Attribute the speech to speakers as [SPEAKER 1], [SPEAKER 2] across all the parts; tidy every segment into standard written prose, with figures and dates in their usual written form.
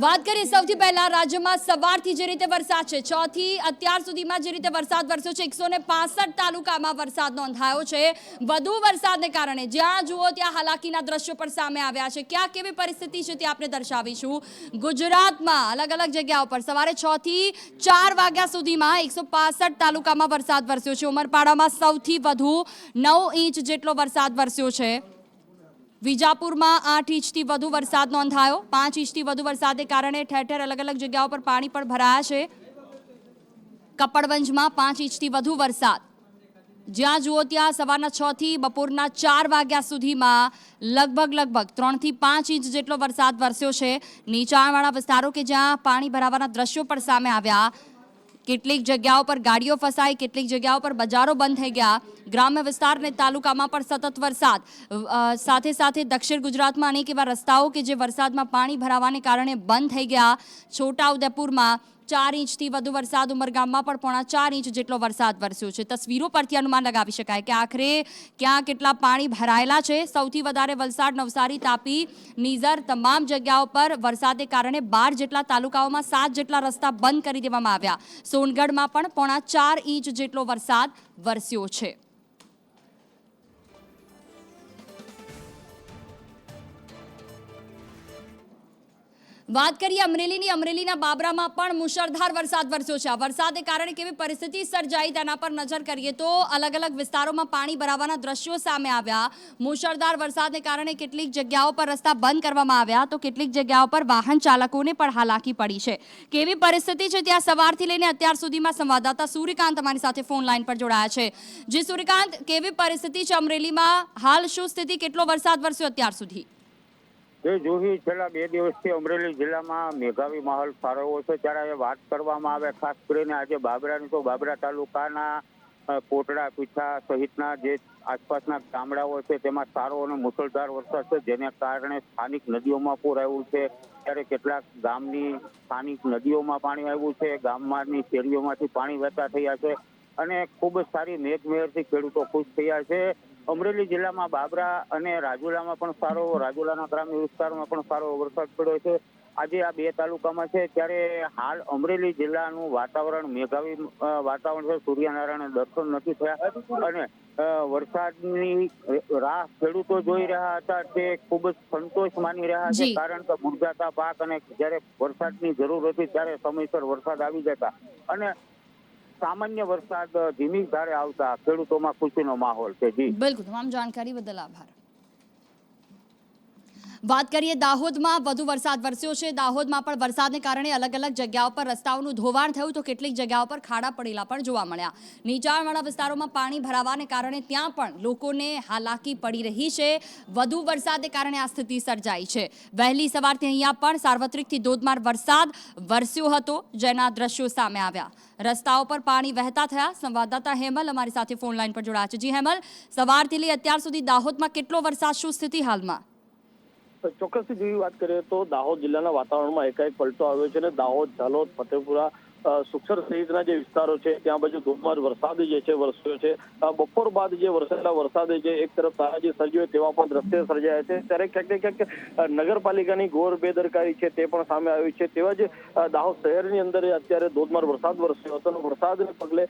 [SPEAKER 1] વાત કરીએ સૌથી પહેલા રાજ્યમાં સવારથી જે રીતે વરસાદ છે 6 થી અત્યાર સુધીમાં જે રીતે વરસાદ વરસ્યો છે 165 તાલુકામાં વરસાદ નોંધાયો છે। વધુ વરસાદને કારણે જ્યાં જુઓ ત્યાં હાલાકીના દ્રશ્યો પણ સામે આવ્યા છે। ક્યાં કેવી પરિસ્થિતિ છે તે આપણે દર્શાવીશું। ગુજરાતમાં અલગ અલગ જગ્યાઓ પર સવારે 6 થી 4 વાગ્યા સુધીમાં 165 તાલુકામાં વરસાદ વરસ્યો છે। ઉમરપાડામાં સૌથી વધુ 9 ઇંચ જેટલો વરસાદ વરસ્યો છે। વિજાપુરમાં 8 ઇંચથી વધુ વરસાદ નોંધાયો। 5 ઇંચથી વધુ વરસાદને કારણે ઠેર ઠેર અલગ અલગ જગ્યાઓ પર પાણી પણ ભરાયા છે। કપડવંજમાં 5 ઇંચથી વધુ વરસાદ, જ્યાં જુઓ ત્યાં સવારના 6 થી બપોરના 4 વાગ્યા સુધીમાં લગભગ 3 થી 5 ઇંચ જેટલો વરસાદ વરસ્યો છે। નીચાણવાળા વિસ્તારો કે જ્યાં પાણી ભરાવાના દ્રશ્યો પણ સામે આવ્યા। કેટલીક જગ્યાઓ પર ગાડીઓ ફસાઈ, કેટલીક જગ્યાઓ પર બજારો બંધ થઈ ગયા। ગ્રામ્ય વિસ્તાર અને તાલુકામાં પણ સતત વરસાદ સાથે સાથે દક્ષિણ ગુજરાતમાં અનેક એવા રસ્તાઓ કે જે વરસાદમાં પાણી ભરાવાને કારણે બંધ થઈ ગયા। છોટાઉદેપુરમાં 4 ઇંચથી વધુ વરસાદ, ઉમરગામમાં પણ 4.5 ઇંચ જેટલો વરસાદ વરસ્યો છે। તસવીરો પરથી અનુમાન લગાવી શકાય કે આખરે ક્યાં કેટલા પાણી ભરાયેલા છે। સૌથી વધારે વલસાડ, નવસારી, તાપી, નીઝર તમામ જગ્યાઓ પર વરસાદને કારણે 12 જેટલા તાલુકાઓમાં 7 જેટલા રસ્તા બંધ કરી દેવામાં આવ્યા। સોનગઢમાં પણ 4.5 ઇંચ જેટલો વરસાદ વરસ્યો છે। વાત કરીએ અમરેલીની। અમરેલીના બાબરામાં પણ મુશળધાર વરસાદ વરસ્યો છે। આ વરસાદને કારણે કેવી પરિસ્થિતિ સર્જાઈ તેના પર નજર કરીએ તો અલગ અલગ વિસ્તારોમાં પાણી ભરાવાના દ્રશ્યો સામે આવ્યા। મુશળધાર વરસાદને કારણે કેટલીક જગ્યાઓ પર રસ્તા બંધ કરવામાં આવ્યા તો કેટલીક જગ્યાઓ પર વાહન ચાલકોને પણ હાલાકી પડી છે। કેવી પરિસ્થિતિ છે ત્યાં સવારથી લઈને અત્યાર સુધીમાં સંવાદદાતા સૂર્યકાંત અમારી સાથે ફોન લાઈન પર જોડાયા છે। જી સૂર્યકાંત, કેવી પરિસ્થિતિ છે અમરેલીમાં? હાલ શું સ્થિતિ, કેટલો વરસાદ વરસ્યો અત્યાર સુધી?
[SPEAKER 2] જોહી છેલ્લા 2 દિવસથી અમરેલી જિલ્લામાં મેઘાવી માહોલ સારો છે। ત્યારે વાત કરવામાં આવે ખાસ કરીને આજે બાબરાની, તો બાબરા તાલુકાના કોટડા, પીઠા સહિતના જે આસપાસના ગામડાઓ છે તેમાં સારો અને મુશળધાર વરસાદ છે, જેને કારણે સ્થાનિક નદીઓમાં પૂર આવ્યું છે। ત્યારે કેટલાક ગામની સ્થાનિક નદીઓમાં પાણી આવ્યું છે, ગામમાંની શેરીઓમાંથી પાણી વહેતા થયા છે અને ખૂબ જ સારી મેઘમહેરથી ખેડૂતો ખુશ થયા છે। અમરેલી જિલ્લામાં બાબરા અને રાજુલામાં પણ સારો, રાજુલાના ગ્રામ્ય વિસ્તારમાં પણ સારો વરસાદ પડ્યો છે। આજે આ 2 તાલુકામાં છે ત્યારે હાલ અમરેલી જિલ્લાનું વાતાવરણ મેઘાવી વાતાવરણ છે। સૂર્યનારાયણ દર્શન નથી થયા અને વરસાદની રાહ ખેડૂતો જોઈ રહ્યા હતા તે ખૂબ જ સંતોષ માની રહ્યા છે, કારણ કે મુરઝાતા પાક અને જ્યારે વરસાદની જરૂર હતી ત્યારે સમયસર વરસાદ આવી જતા અને સામાન્ય વરસાદ ધીમી ધારે આવતા ખેડૂતોમાં ખુશીનો માહોલ છે। જી
[SPEAKER 1] બિલકુલ, તમામ જાણકારી બદલ આભાર। વાત કરીએ દાહોદમાં વધુ વરસાદ વરસ્યો છે। દાહોદમાં પણ વરસાદને કારણે અલગ અલગ જગ્યાઓ પર રસ્તાઓનું ધોવાણ થયું તો કેટલીક જગ્યાઓ પર ખાડા પડેલા પણ જોવા મળ્યા। નીચાણવાળા વિસ્તારોમાં પાણી ભરાવાને કારણે ત્યાં પણ લોકોને હાલાકી પડી રહી છે। વધુ વરસાદને કારણે આ સ્થિતિ સર્જાઈ છે। વહેલી સવારથી અહીંયા પણ સાર્વત્રિકથી ધોધમાર વરસાદ વરસ્યો હતો, જેના દ્રશ્યો સામે આવ્યા। રસ્તાઓ પર પાણી વહેતા થયા। સંવાદદાતા હેમલ અમારી સાથે ફોન લાઈન પર જોડાયા છે। જી હેમલ, સવારથી લઈ અત્યાર સુધી દાહોદમાં કેટલો વરસાદ, શું સ્થિતિ હાલમાં?
[SPEAKER 3] ચોક્કસથી જેવી વાત કરીએ તો દાહોદ જિલ્લાના વાતાવરણમાં એકાએક પલટો આવ્યો છે અને દાહોદ, ઝાલોદ, ફતેપુરા, સુખસર સહિતના જે વિસ્તારો છે ત્યાં બાજુ ધોધમાર વરસાદ જે છે વરસ્યો છે। બપોર બાદ જે વરસેલા વરસાદે જે એક તરફ તારાજી સર્જ્યો તેવા પણ દ્રશ્ય સર્જાયા છે, ત્યારે ક્યાંક ને ક્યાંક નગરપાલિકાની ઘોર બેદરકારી છે તે પણ સામે આવી છે। તેવા જ દાહોદ શહેરની અંદર અત્યારે ધોધમાર વરસાદ વરસ્યો હતો અને વરસાદને પગલે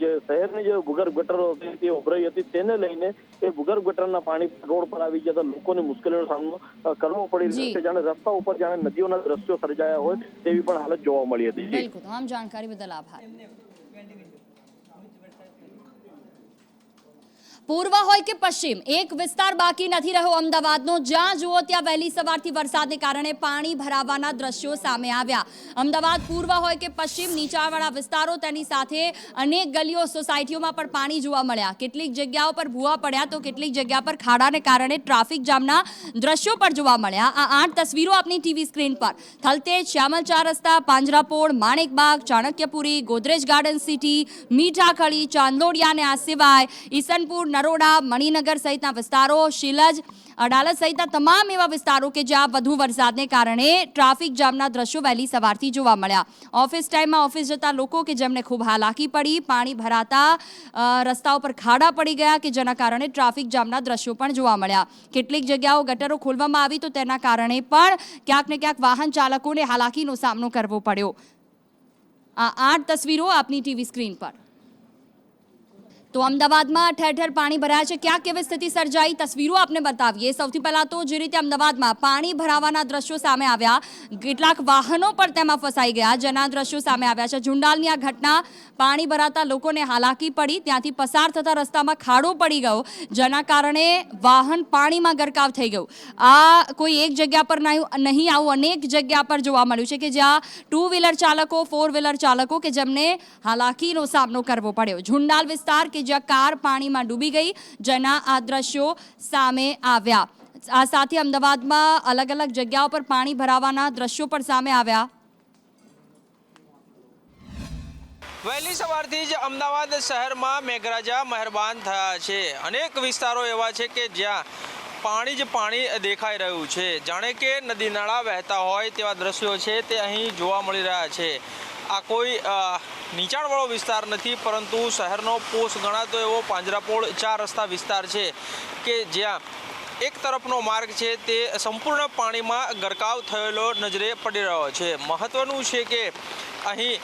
[SPEAKER 3] જે શહેરની જે ભૂગર્ભ ગટરો હતી તે ઉભરાઈ હતી, તેને લઈને એ ભૂગર્ભ ગટરના પાણી રોડ પર આવી જતા લોકોને મુશ્કેલીનો સામનો કરવો પડી રહ્યો છે। જાણે રસ્તા ઉપર જાણે નદીઓના દ્રશ્યો સર્જાયા હોય તેવી પણ હાલત જોવા મળી હતી।
[SPEAKER 1] બિલકુલ, તમામ जानकारी बदल आभार। પૂર્વ હોય કે પશ્ચિમ, એક વિસ્તાર બાકી નથી રહ્યો અમદાવાદનો, જ્યાં જુઓ ત્યાં વહેલી સવારથી વરસાદને કારણે પાણી ભરાવાના દ્રશ્યો સામે આવ્યા। અમદાવાદ પૂર્વ હોય કે પશ્ચિમ, નીચાણવાળા વિસ્તારો, તેની સાથે અનેક ગલીઓ, સોસાયટીઓમાં પણ પાણી જોવા મળ્યા। કેટલીક જગ્યાઓ પર ભૂવા પડ્યા તો કેટલીક જગ્યા પર ખાડાને કારણે ટ્રાફિક જામના દ્રશ્યો પણ જોવા મળ્યા। આ 8 તસવીરો આપની ટીવી સ્ક્રીન પર થલતેજ, શ્યામલ 4 રસ્તા, પાંજરાપોળ, માણેકબાગ, ચાણક્યપુરી, ગોદરેજ ગાર્ડન સિટી, મીઠાખળી, ચાંદોડિયા અને આ સિવાય ઈસનપુર, નરોડા, મણિનગર સહિતના વિસ્તારો, શિલજ, અડાલજ સહિતના તમામ એવા વિસ્તારો કે જ્યાં વધુ વરસાદને કારણે ટ્રાફિક જામના દ્રશ્યો વહેલી સવારથી જોવા મળ્યા. ઓફિસ ટાઈમમાં ઓફિસ જતા લોકો કે જેમને ખૂબ હાલાકી પડી, પાણી ભરાતા રસ્તાઓ પર ખાડા પડી ગયા કે જેના કારણે ટ્રાફિક જામના દ્રશ્યો પણ જોવા મળ્યા. કેટલીક જગ્યાઓ ગટરો ખોલવામાં આવી તો તેના કારણે પણ ક્યાંક ને ક્યાંક વાહન ચાલકોને હાલાકીનો સામનો કરવો પડ્યો. આ 8 તસવીરો આપની ટીવી સ્ક્રીન પર. તો અમદાવાદમાં ઠેર ઠેર પાણી ભરાયા છે. ક્યાં કેવી સ્થિતિ સર્જાઈ તસવીરો આપને બતાવીએ. સૌથી પહેલા તો જે રીતે અમદાવાદમાં પાણી ભરાવાના દ્રશ્યો સામે આવ્યા, કેટલાક વાહનો પણ તેમાં ફસાઈ ગયા જેના દ્રશ્યો સામે આવ્યા છે. ઝુંડાલની આ ઘટના, પાણી ભરાતા લોકોને હાલાકી પડી, ત્યાંથી પસાર થતા રસ્તામાં ખાડો પડી ગયો જેના કારણે વાહન પાણીમાં ગરકાવ થઈ ગયું. આ કોઈ એક જગ્યા પર નહીં, આવું અનેક જગ્યા પર જોવા મળ્યું છે કે જ્યાં 2 વ્હીલર ચાલકો, 4 વ્હીલર ચાલકો કે જેમને હાલાકીનો સામનો કરવો પડ્યો. ઝુંડાલ વિસ્તાર કે જ્યાં કાર પાણીમાં ડૂબી ગઈ જેના આ દ્રશ્યો સામે આવ્યા. આ સાથે અમદાવાદમાં અલગ અલગ જગ્યાઓ પર પાણી ભરાવાના દ્રશ્યો પણ સામે આવ્યા.
[SPEAKER 4] વહેલી સવારથી જ અમદાવાદ શહેરમાં મેઘરાજા મહેરબાન થયા છે. અનેક વિસ્તારો એવા છે કે જ્યાં પાણી જ પાણી દેખાઈ રહ્યું છે. જાણે કે નદી નાળા વહેતા હોય તેવા દ્રશ્યો છે તે અહીં જોવા મળી રહ્યા છે. આ કોઈ નીચાણવાળો વિસ્તાર નથી, પરંતુ શહેરનો પોષ ગણાતો એવો પાંજરાપોળ 4 રસ્તા વિસ્તાર છે કે જ્યાં એક તરફનો માર્ગ છે તે સંપૂર્ણ પાણીમાં ગરકાવ થયેલો નજરે પડી રહ્યો છે. મહત્વનું છે કે અહીં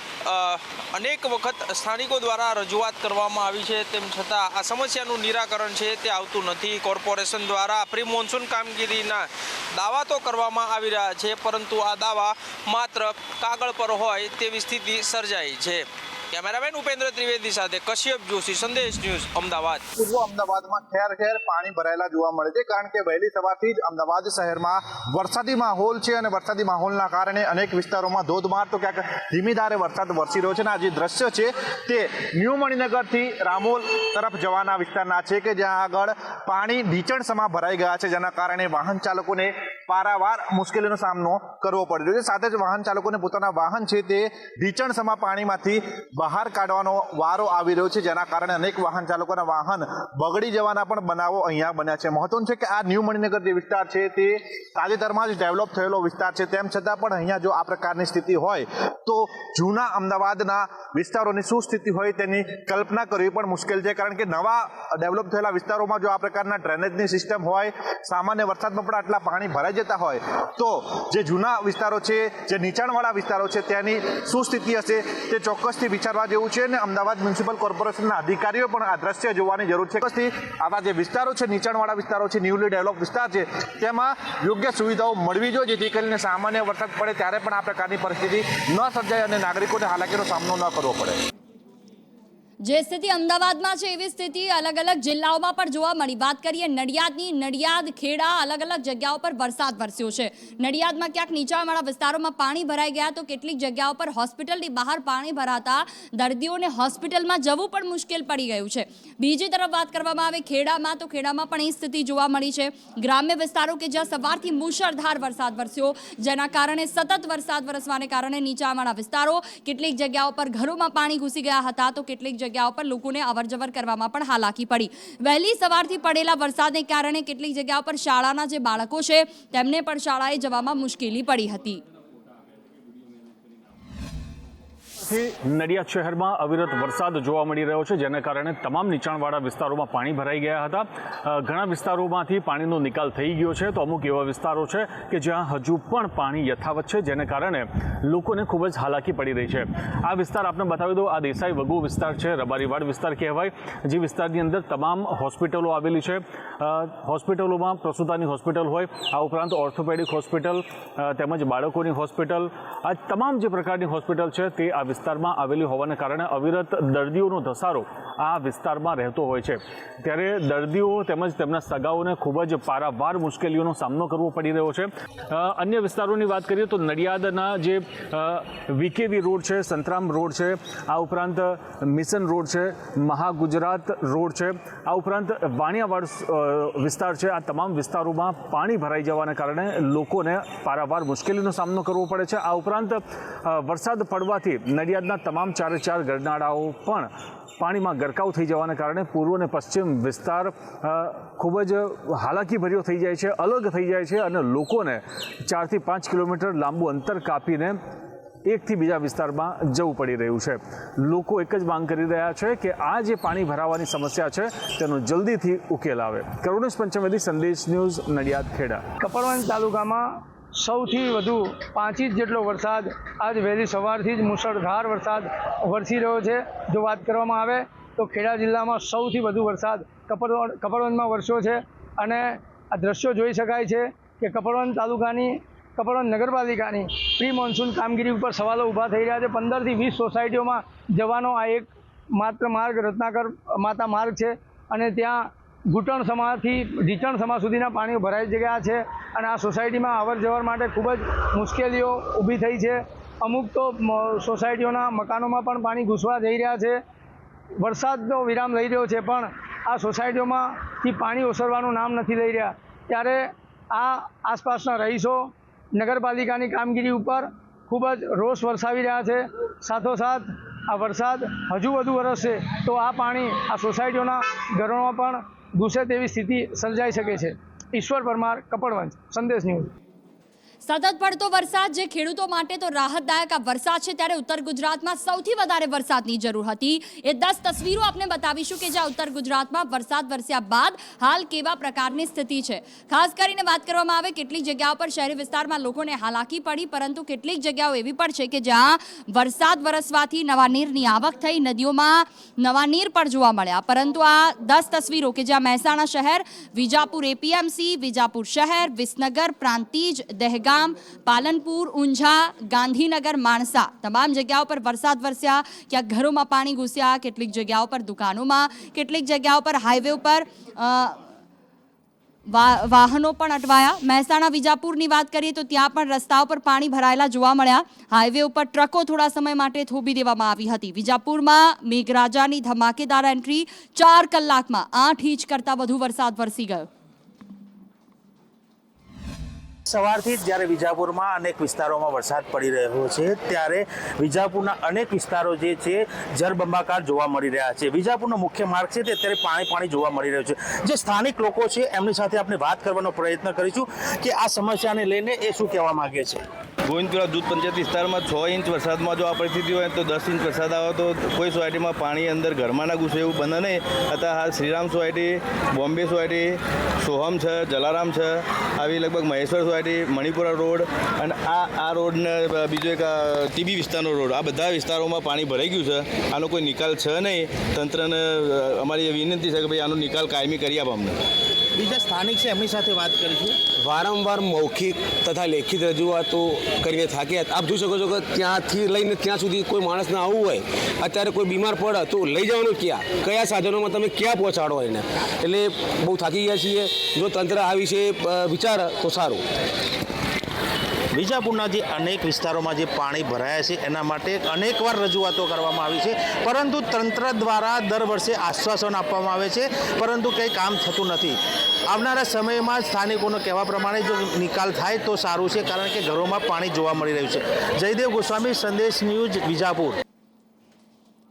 [SPEAKER 4] અનેક વખત સ્થાનિકો દ્વારા રજૂઆત કરવામાં આવી છે, તેમ છતાં આ સમસ્યાનું નિરાકરણ છે તે આવતું નથી. કોર્પોરેશન દ્વારા પ્રી મોન્સૂન કામગીરીના દાવા તો કરવામાં આવી રહ્યા છે, પરંતુ આ દાવા માત્ર કાગળ પર હોય તેવી સ્થિતિ સર્જાઈ છે. કેમેરામેન ઉપેન્દ્ર ત્રિવેદી સાથે કશ્યપ જોશી, સંદેશ ન્યૂઝ, અમદાવાદ.
[SPEAKER 5] પૂર્વ અમદાવાદમાં ઠેર ઠેર પાણી ભરાયેલા જોવા મળે છે, કારણ કે વહેલી સવારથી જ અમદાવાદ શહેરમાં વરસાદી માહોલ છે અને વરસાદી માહોલના કારણે અનેક વિસ્તારોમાં ધોધમાર તો ક્યાંક ધીમી ધારે વરસાદ વરસી રહ્યો છે. અને આ જે દ્રશ્ય છે તે ન્યૂ મણિનગરથી રામોલ તરફ જવાના વિસ્તારના છે કે જ્યાં આગળ પાણી ઢીચણસમાં ભરાઈ ગયા છે, જેના કારણે વાહન ચાલકોને પારાવાર મુશ્કેલીનો સામનો કરવો પડી રહ્યો છે. સાથે જ વાહન ચાલકોને પોતાના વાહન છે તે ઢીચણસમાં પાણીમાંથી બહાર કાઢવાનો વારો આવી રહ્યો છે, જેના કારણે અનેક વાહન ચાલકોના વાહન બગડી જવાના પણ બનાવો અહીંયા બન્યા છે. મહત્વનું છે કે આ ન્યૂ મણિનગર જે વિસ્તાર છે તે તાજેતરમાં જ ડેવલપ થયેલો વિસ્તાર છે, તેમ છતાં પણ અહીંયા જો આ પ્રકારની સ્થિતિ હોય તો જૂના અમદાવાદના વિસ્તારોની શું સ્થિતિ હોય તેની કલ્પના કરવી પણ મુશ્કેલ છે. કારણ કે નવા ડેવલપ થયેલા વિસ્તારોમાં જો આ પ્રકારના ડ્રેનેજની સિસ્ટમ હોય, સામાન્ય વરસાદમાં પણ આટલા પાણી ભરાઈ જતા હોય તો જે જૂના વિસ્તારો છે, જે નીચાણવાળા વિસ્તારો છે ત્યાંની શું સ્થિતિ હશે તે ચોક્કસથી વિચારવા જેવું છે. અને અમદાવાદ મ્યુનિસિપલ કોર્પોરેશનના અધિકારીઓ પણ આ દ્રશ્ય જોવાની જરૂર છે. ચોક્કસથી આવા જે વિસ્તારો છે, નીચાણવાળા વિસ્તારો છે, ન્યૂલી ડેવલપ વિસ્તાર છે, તેમાં યોગ્ય સુવિધાઓ મળવી જોઈએ, જેથી કરીને સામાન્ય વરસાદ પડે ત્યારે પણ આ પ્રકારની પરિસ્થિતિ ન સર્જાય અને નાગરિકોને હાલાકીનો સામનો ન કરવો પડે.
[SPEAKER 1] જે સ્થિતિ અમદાવાદમાં છે એવી સ્થિતિ અલગ અલગ જિલ્લાઓમાં પણ જોવા મળી. વાત કરીએ નડિયાદની, નડિયાદ, ખેડા, અલગ અલગ જગ્યાઓ પર વરસાદ વરસ્યો છે. નડિયાદમાં ક્યાંક નીચાણવાળા વિસ્તારોમાં પાણી ભરાઈ ગયા તો કેટલીક જગ્યાઓ પર હોસ્પિટલની બહાર પાણી ભરાતા દર્દીઓને હોસ્પિટલમાં જવું પણ મુશ્કેલ પડી ગયું છે. બીજી તરફ વાત કરવામાં આવે ખેડામાં, તો ખેડામાં પણ એ સ્થિતિ જોવા મળી છે. ગ્રામ્ય વિસ્તારો કે જ્યાં સવારથી મુશળધાર વરસાદ વરસ્યો, જેના કારણે સતત વરસાદ વરસવાને કારણે નીચાણવાળા વિસ્તારો, કેટલીક જગ્યાઓ પર ઘરોમાં પાણી ઘૂસી ગયા હતા તો કેટલીક જગ્યાઓ પર લોકોને અવરજવર કરવામાં પણ હાલાકી પડી. વહેલી સવારથી પડેલા વરસાદને કારણે કેટલીક જગ્યાઓ પર શાળાના જે બાળકો છે તેમને પણ શાળાએ જવામાં મુશ્કેલી પડી હતી.
[SPEAKER 6] નડિયાદ શહેરમાં અવિરત વરસાદ જોવા મળી રહ્યો છે, જેને કારણે તમામ નીચાણવાળા વિસ્તારોમાં પાણી ભરાઈ ગયા હતા. ઘણા વિસ્તારોમાંથી પાણીનો નિકાલ થઈ ગયો છે, તો અમુક એવા વિસ્તારો છે કે જ્યાં હજુ પણ પાણી યથાવત છે, જેને કારણે લોકોને ખૂબ જ હાલાકી પડી રહી છે. આ વિસ્તાર આપને બતાવી દો, આ દેસાઈ વગુ વિસ્તાર છે, રબારીવાડ વિસ્તાર કહેવાય, જે વિસ્તારની અંદર તમામ હોસ્પિટલો આવેલી છે. હોસ્પિટલોમાં પ્રસૂતાની હોસ્પિટલ હોય, આ ઉપરાંત ઓર્થોપેડિક હોસ્પિટલ તેમજ બાળકોની હોસ્પિટલ, આ તમામ જે પ્રકારની હોસ્પિટલ છે તે આ વિસ્તારમાં આવેલી હોવાને કારણે અવિરત દર્દીઓનો ધસારો આ વિસ્તારમાં રહેતો હોય છે. ત્યારે દર્દીઓ તેમજ તેમના સગાઓને ખૂબ જ પારાવાર મુશ્કેલીઓનો સામનો કરવો પડી રહ્યો છે. અન્ય વિસ્તારોની વાત કરીએ તો નડિયાદના જે વીકેવી રોડ છે, સંતરામ રોડ છે, આ ઉપરાંત મિશન રોડ છે, મહાગુજરાત રોડ છે, આ ઉપરાંત વાણિયાવાડ વિસ્તાર છે, આ તમામ વિસ્તારોમાં પાણી ભરાઈ જવાના કારણે લોકોને પારાવાર મુશ્કેલીનો સામનો કરવો પડે છે. આ ઉપરાંત વરસાદ પડવાથી નડિયાદના તમામ 4 ગરનાળાઓ પણ પાણીમાં ગરકાવ થઈ જવાને કારણે પૂર્વ અને પશ્ચિમ વિસ્તાર ખૂબ જ હાલાકીભર્યો થઈ જાય છે, અલગ થઈ જાય છે અને લોકોને 4 થી 5 કિલોમીટર લાંબુ અંતર કાપીને એકથી બીજા વિસ્તારમાં જવું પડી રહ્યું છે. લોકો એક જ માંગ કરી રહ્યા છે કે આ જે પાણી ભરાવાની સમસ્યા છે તેનો જલ્દીથી ઉકેલ આવે. કરુણેશ પંચમેદી, સંદેશ ન્યૂઝ, નડિયાદ ખેડા.
[SPEAKER 7] કપડવંજ તાલુકામાં સૌથી વધુ 5 ઇંચ જેટલો વરસાદ આજ વહેલી સવારથી જ મુશળધાર વરસાદ વરસી રહ્યો છે. જો વાત કરવામાં આવે તો ખેડા જિલ્લામાં સૌથી વધુ વરસાદ કપડવંજમાં વરસ્યો છે અને આ દ્રશ્યો જોઈ શકાય છે કે કપડવંજ તાલુકાની કપડવંજ નગરપાલિકાની પ્રી મોન્સૂન કામગીરી ઉપર સવાલો ઊભા થઈ રહ્યા છે. 15 થી 20 સોસાયટીઓમાં જવાનો આ એક માત્ર માર્ગ રત્નાકર માતા માર્ગ છે અને ત્યાં ઘૂંટણ સમાથી ઢીચણ સમા સુધીના પાણીઓ ભરાઈ ગયા છે અને આ સોસાયટીમાં અવર જવર માટે ખૂબ જ મુશ્કેલીઓ ઊભી થઈ છે. અમુક તો સોસાયટીઓના મકાનોમાં પણ પાણી ઘૂસવા જઈ રહ્યા છે. વરસાદનો વિરામ લઈ રહ્યો છે પણ આ સોસાયટીઓમાંથી પાણી ઓસરવાનું નામ નથી લઈ રહ્યા. ત્યારે આ આસપાસના રહીશો નગરપાલિકાની કામગીરી ઉપર ખૂબ જ રોષ વરસાવી રહ્યા છે. સાથોસાથ આ વરસાદ હજુ વધુ વરસશે તો આ પાણી આ સોસાયટીઓના ઘરોમાં પણ ઘૂસે તેવી સ્થિતિ સર્જાઈ શકે છે. ઈશ્વર પરમાર, કપડવંજ, સંદેશ ન્યૂઝ.
[SPEAKER 1] સતત પડતો વરસાદ જે ખેડૂતો માટે તો રાહતદાયક આ વરસાદ છે, ત્યારે ઉત્તર ગુજરાતમાં સૌથી વધારે વરસાદની જરૂર હતી. એ 10 તસવીરો આપણે બતાવીશું કે જ્યાં ઉત્તર ગુજરાતમાં વરસાદ વરસ્યા બાદ હાલ કેવા પ્રકારની સ્થિતિ છે. ખાસ કરીને વાત કરવામાં આવે કેટલીક જગ્યાઓ પર શહેરી વિસ્તારમાં લોકોને હાલાકી પડી, પરંતુ કેટલીક જગ્યાઓ એવી પણ છે કે જ્યાં વરસાદ વરસવાથી નવા નીરની આવક થઈ, નદીઓમાં નવા નીર પણ જોવા મળ્યા. પરંતુ આ 10 તસવીરો કે જ્યાં મહેસાણા શહેર, વિજાપુર એપીએમસી, વિજાપુર શહેર, વિસનગર, પ્રાંતિજ, દહેગામ, પાલનપુર, ઊંઝા, ગાંધીનગર, માણસા તમામ જગ્યાઓ પર વરસાદ વરસ્યા. ક્યાંક ઘરોમાં પાણી ઘૂસ્યા, કેટલીક જગ્યાઓ પર દુકાનોમાં, કેટલીક જગ્યાઓ પર હાઈવે ઉપર વાહનો પણ અટવાયા. મહેસાણા વિજાપુરની વાત કરીએ તો ત્યાં પણ રસ્તાઓ પર પાણી ભરાયેલા જોવા મળ્યા. હાઈવે ઉપર ટ્રકો થોડા સમય માટે થોભી દેવામાં આવી હતી. વિજાપુરમાં મેઘરાજાની ધમાકેદાર એન્ટ્રી, 4 કલાકમાં 8 ઇંચ કરતાં વધુ વરસાદ વરસી ગયો.
[SPEAKER 8] સવારથી જ જ્યારે વિજાપુરમાં અનેક વિસ્તારોમાં વરસાદ પડી રહ્યો છે ત્યારે વિજાપુરના અનેક વિસ્તારો જે છે જળબંબાકાર જોવા મળી રહ્યા છે. વિજાપુરનો મુખ્ય માર્ગ છે તે અત્યારે પાણી જોવા મળી રહ્યો છે. જે સ્થાનિક લોકો છે એમની સાથે આપણે વાત કરવાનો પ્રયત્ન કરીશું કે આ સમસ્યાને લઈને એ શું કહેવા માંગે છે.
[SPEAKER 9] ગોવિંદપુરા દૂધ પંચાયત વિસ્તારમાં 6 ઇંચ વરસાદમાં જો આ પરિસ્થિતિ હોય તો 10 ઇંચ વરસાદ આવે તો કોઈ સોસાયટીમાં પાણી અંદર ઘરમાં ના ઘૂસે એવું બને નહીં. અત્યારે હાલ શ્રીરામ સોસાયટી, બોમ્બે સોસાયટી, સોહમ છે, જલારામ છે, આવી લગભગ મહેશ્વર સોસાયટી, મણિપુરા રોડ અને આ રોડને બીજો એક ટીબી વિસ્તારનો રોડ, આ બધા વિસ્તારોમાં પાણી ભરાઈ ગયું છે. આનો કોઈ નિકાલ છે નહીં. તંત્રને અમારી વિનંતી છે કે ભાઈ આનો નિકાલ કાયમી કરી આપો અમને.
[SPEAKER 8] બીજા સ્થાનિક છે એમની સાથે વાત કરીશું.
[SPEAKER 10] વારંવાર મૌખિક તથા લેખિત રજૂઆતો કરીને થાક્યા. આપ જોઈ શકો છો કે ત્યાંથી લઈને ત્યાં સુધી કોઈ માણસને આવવું હોય, અત્યારે કોઈ બીમાર પડે તો લઈ જવાનું ક્યાં, કયા સાધનોમાં તમે ક્યાં પહોંચાડો એને, એટલે બહુ થાકી ગયા છીએ. જો તંત્ર આ વિશે વિચારે તો સારું.
[SPEAKER 8] વિજાપુરના જે અનેક વિસ્તારોમાં જે પાણી ભરાયા છે એના માટે અનેકવાર રજૂઆતો કરવામાં આવી છે, પરંતુ તંત્ર દ્વારા દર વર્ષે આશ્વાસન આપવામાં આવે છે, પરંતુ કંઈ કામ થતું નથી. આવનારા સમયમાં સ્થાનિકોનો કહેવા પ્રમાણે જો નિકાલ થાય તો સારું છે, કારણ કે ઘરોમાં પાણી જોવા મળી રહ્યું છે. જયદેવ ગોસ્વામી, સંદેશ ન્યૂઝ, વિજાપુર.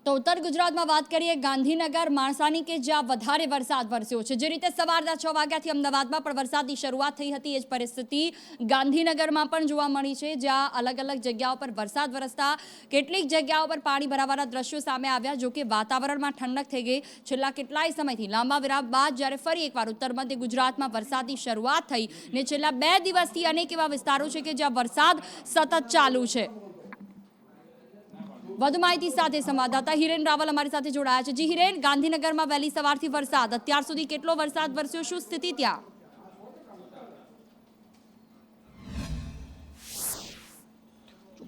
[SPEAKER 1] તો ઉત્તર ગુજરાતમાં વાત કરીએ ગાંધીનગર, માણસાની કે જ્યાં વધારે વરસાદ વરસ્યો છે. જે રીતે સવારના 6 વાગ્યાથી અમદાવાદમાં પણ વરસાદની શરૂઆત થઈ હતી, એ જ પરિસ્થિતિ ગાંધીનગરમાં પણ જોવા મળી છે, જ્યાં અલગ અલગ જગ્યાઓ પર વરસાદ વરસતા કેટલીક જગ્યાઓ પર પાણી ભરાવાના દ્રશ્યો સામે આવ્યા. જો કે વાતાવરણમાં ઠંડક થઈ ગઈ. છેલ્લા કેટલાય સમયથી લાંબા વિરામ બાદ જ્યારે ફરી એકવાર ઉત્તર મધ્ય ગુજરાતમાં વરસાદની શરૂઆત થઈ ને છેલ્લા 2 દિવસથી અનેક એવા વિસ્તારો છે કે જ્યાં વરસાદ સતત ચાલુ છે. વધુ માહિતી સાથે સંવાદદાતા હિરેન રાવલ અમારી સાથે જોડાયા છે. જી હિરેન, ગાંધીનગરમાં વહેલી સવારથી વરસાદ, અત્યાર સુધી કેટલો વરસાદ વરસ્યો, શું સ્થિતિ ત્યાં?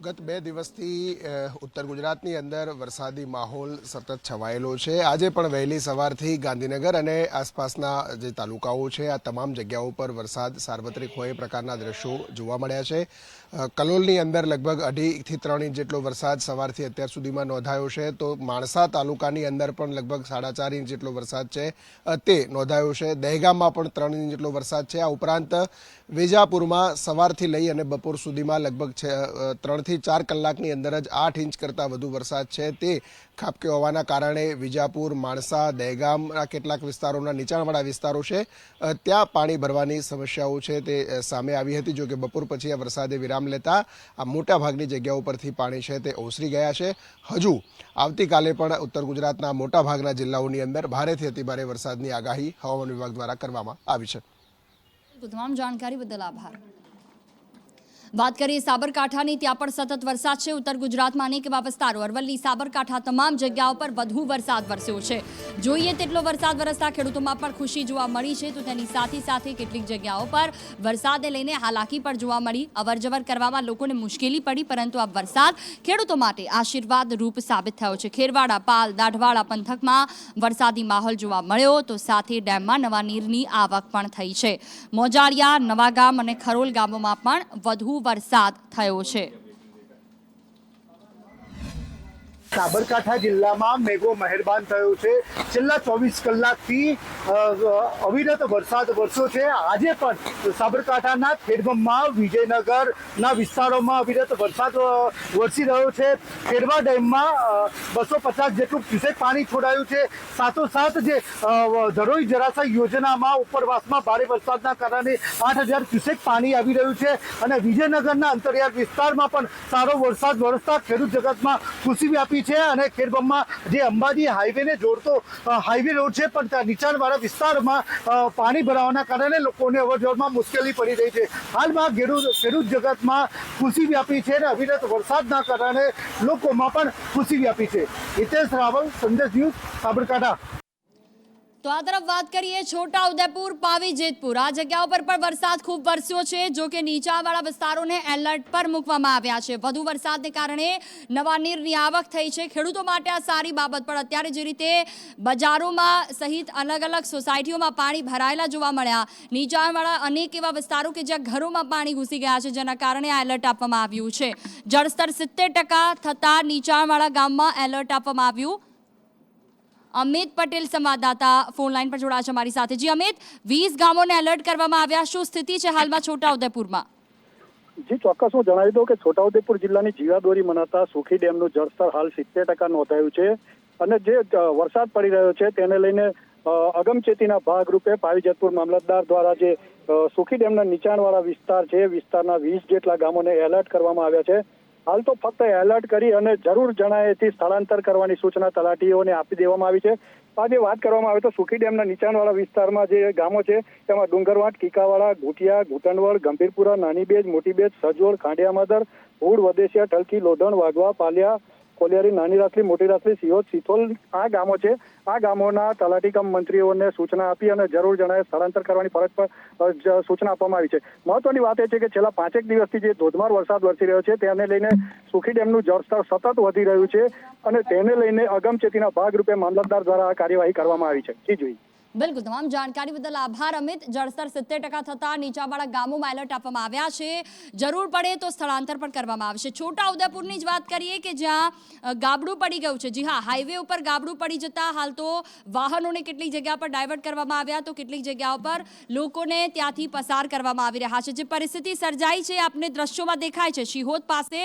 [SPEAKER 11] ગત 2 દિવસથી ઉત્તર ગુજરાતની અંદર વરસાદી માહોલ સતત છવાયેલો છે. આજે પણ વહેલી સવારથી ગાંધીનગર અને આસપાસના જે તાલુકાઓ છે આ તમામ જગ્યાઓ પર વરસાદ સાર્વત્રિક હોય એ પ્રકારના દ્રશ્યો જોવા મળ્યા છે. કલોલની અંદર લગભગ 2.5 થી 3 ઇંચ જેટલો વરસાદ સવારથી અત્યાર સુધીમાં નોંધાયો છે. તો માણસા તાલુકાની અંદર પણ લગભગ 4.5 ઇંચ જેટલો વરસાદ છે તે નોંધાયો છે. દહેગામમાં પણ 3 ઇંચ જેટલો વરસાદ છે. આ ઉપરાંત વિજાપુરમાં સવારથી લઈ અને બપોર સુધીમાં લગભગ 3 થી 4 કલાકની અંદર જ 8 ઇંચ કરતાં વધુ વરસાદ છે તે ખાબક્યો હોવાના કારણે વિજાપુર, માણસા, દહેગામના કેટલાક વિસ્તારોના નીચાણવાળા વિસ્તારો છે ત્યાં પાણી ભરવાની સમસ્યાઓ છે તે સામે આવી હતી. જો કે બપોર પછી આ વરસાદે વિરામ લેતા આ મોટાભાગની જગ્યાઓ પરથી પાણી છે તે ઓસરી ગયા છે. હજુ આવતીકાલે પણ ઉત્તર ગુજરાતના મોટાભાગના જિલ્લાઓની અંદર ભારેથી અતિભારે વરસાદની આગાહી હવામાન વિભાગ દ્વારા કરવામાં આવી છે.
[SPEAKER 1] તમામ જાણકારી બદલ આભાર. વાત કરીએ સાબરકાંઠાની, ત્યાં પણ સતત વરસાદ છે. ઉત્તર ગુજરાતમાં અનેક એવા વિસ્તારો, અરવલ્લી, સાબરકાંઠા તમામ જગ્યાઓ પર વધુ વરસાદ વરસ્યો છે. જોઈએ તેટલો વરસાદ વરસતા ખેડૂતોમાં પણ ખુશી જોવા મળી છે, તો તેની સાથે કેટલીક જગ્યાઓ પર વરસાદને લઈને હાલાકી પણ જોવા મળી. અવરજવર કરવામાં લોકોને મુશ્કેલી પડી, પરંતુ આ વરસાદ ખેડૂતો માટે આશીર્વાદ રૂપ સાબિત થયો છે. ખેરવાડા, પાલ, દાઢવાડા પંથકમાં વરસાદી માહોલ જોવા મળ્યો, તો સાથે ડેમમાં નવા નીરની આવક પણ થઈ છે. મોજાળિયા, નવાગામ અને ખરોલ ગામોમાં પણ વધુ વરસાદ થયો છે.
[SPEAKER 12] સાબરકાંઠા જિલ્લામાં મેઘો મહેરબાન થયો છે. છેલ્લા 24 કલાકથી અવિરત વરસાદ વરસ્યો છે. આજે પણ સાબરકાંઠાના ખેડબ્રહ્મા, વિજયનગરના વિસ્તારોમાં અવિરત વરસાદ વરસી રહ્યો છે. ખેરવા ડેમમાં 250 જેટલું ક્યુસેક પાણી છોડાયું છે. સાથોસાથ જે ધરોઈ જળાશય યોજનામાં ઉપરવાસમાં ભારે વરસાદના કારણે 8000 ક્યુસેક પાણી આવી રહ્યું છે. અને વિજયનગરના અંતરિયાળ વિસ્તારમાં પણ સારો વરસાદ વરસતા ખેડૂત જગતમાં ખુશી વ્યાપી છે. અને ખેડબ્રહ્મા જે અંબાજી હાઈવેને જોડતો હાઈવે રોડ છે, પણ ત્યાં નીચાણવાળા વિસ્તારમાં પાણી ભરાવાના કારણે લોકોને અવરજવરમાં મુશ્કેલી પડી રહી છે. હાલમાં ખેડૂત જગતમાં ખુશી વ્યાપી છે અને અવિરત વરસાદના કારણે લોકોમાં પણ ખુશી વ્યાપી છે. હિતેશ રાવલ, સંદેશ ન્યૂઝ, સાબરકાંઠા.
[SPEAKER 1] તો આ તરફ વાત કરીએ છોટા ઉદેપુર, પાવી, જેતપુર, આ જગ્યાઓ પર પણ વરસાદ ખૂબ વરસ્યો છે. જો કે નીચાણવાળા વિસ્તારોને એલર્ટ પર મૂકવામાં આવ્યા છે. વધુ વરસાદને કારણે નવા નીરની આવક થઈ છે. ખેડૂતો માટે આ સારી બાબત, પણ અત્યારે જે રીતે બજારોમાં સહિત અલગ અલગ સોસાયટીઓમાં પાણી ભરાયેલા જોવા મળ્યા, નીચાણવાળા અનેક એવા વિસ્તારો કે જ્યાં ઘરોમાં પાણી ઘૂસી ગયા છે, જેના કારણે આ એલર્ટ આપવામાં આવ્યું છે. જળસ્તર 70% થતાં નીચાણવાળા ગામમાં એલર્ટ આપવામાં આવ્યું. અમિત પટેલ સંવાદદાતા ફોન લાઈન પર જોડાયા છે અમારી સાથે. જી અમિત, 20 ગામોને એલર્ટ કરવામાં આવ્યા, શું સ્થિતિ છે હાલમાં છોટાઉદેપુરમાં?
[SPEAKER 3] જી ચોક્કસ હું જણાવી દઉં કે છોટાઉદેપુર જિલ્લાની જીવાદોરી મનાતા સુખી ડેમનું જળસ્તર હાલ 70% નોંધાયું છે. અને જે વરસાદ પડી રહ્યો છે તેને લઈને અગમચેતીના ભાગરૂપે પાવીજેતપુર મામલતદાર દ્વારા જે સુખી ડેમના નીચાણવાળા વિસ્તાર છે, વિસ્તારના 20 જેટલા ગામોને એલર્ટ કરવામાં આવ્યા છે. હાલ તો ફક્ત એલર્ટ કરી અને જરૂર જણાયેથી સ્થળાંતર કરવાની સૂચના તલાટીઓને આપી દેવામાં આવી છે. આજે વાત કરવામાં આવે તો સુખી ડેમના નીચાણવાળા વિસ્તારમાં જે ગામો છે તેમાં ડુંગરવાટ, કીકાવાડા, ઘૂટિયા, ઘૂંટણવડ, ગંભીરપુરા, નાની બેજ, મોટી બેજ, સજોડ, ખાંડિયામાદર, ભૂડ, વદેસિયા, ટલકી, લોઢણ, વાઘવા, પાલિયા, કોલિયારી, નાની રાસલી, મોટી રાસલી, સિહોદ, સિથોલ આ ગામો છે. આ ગામોના તલાટી કમ મંત્રીઓને સૂચના આપી અને જરૂર જણાય સ્થળાંતર કરવાની ફરજ પર સૂચના આપવામાં આવી છે. મહત્વની વાત એ છે કે છેલ્લા 5 દિવસથી જે ધોધમાર વરસાદ વરસી રહ્યો છે તેને લઈને સુખી ડેમનું જળસ્તર સતત વધી રહ્યું છે અને તેને લઈને અગમચેતીના ભાગરૂપે મામલતદાર દ્વારા આ કાર્યવાહી કરવામાં આવી છે. જી જોઈ.
[SPEAKER 1] બિલકુલ, તમામ જાણકારી બદલ આભાર અમિત. જળસ્તર 70% થતાં નીચાણવાળા ગામોમાં એલર્ટ આપવામાં આવ્યા છે. જરૂર પડે તો સ્થળાંતર પણ કરવામાં આવશે. છોટાઉદેપુરની જ વાત કરીએ કે જ્યાં ગાબડું પડી ગયું છે. જી હા, હાઈવે ઉપર ગાબડું પડી જતા હાલ તો વાહનોને કેટલીક જગ્યા પર ડાયવર્ટ કરવામાં આવ્યા, તો કેટલીક જગ્યાઓ પર લોકોને ત્યાંથી પસાર કરવામાં આવી રહ્યા છે. જે પરિસ્થિતિ સર્જાઈ છે આપને દ્રશ્યોમાં દેખાય છે. શિહોદ પાસે